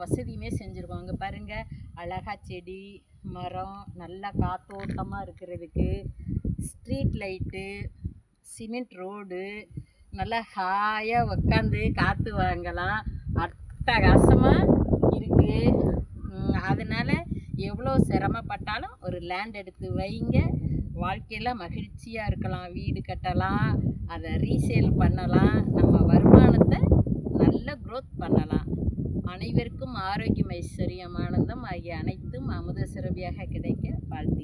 வசதியுமே செஞ்சுருக்கோம். அங்கே பாருங்கள், அழகாக செடி மரம் நல்லா காத்தோட்டமாக இருக்கிறதுக்கு, ஸ்ட்ரீட் லைட்டு, சிமெண்ட் ரோடு, நல்லா ஹாயாக உக்காந்து காற்று வாங்கலாம். அட்டகாசமாக இருக்குது. அதனால் எவ்வளோ சிரமப்பட்டாலும் ஒரு லேண்ட் எடுத்து வைங்க, வாழ்க்கையில் மகிழ்ச்சியாக இருக்கலாம். வீடு கட்டலாம், அதை ரீசேல் பண்ணலாம், நம்ம வருமானத்தை நல்ல க்ரோத் பண்ணலாம். அனைவருக்கும் ஆரோக்கியம், ஐஸ்வர்யம், ஆனந்தம் ஆகிய அனைத்தும் அமுத சுரபியாக கிடைக்க வாழ்த்து.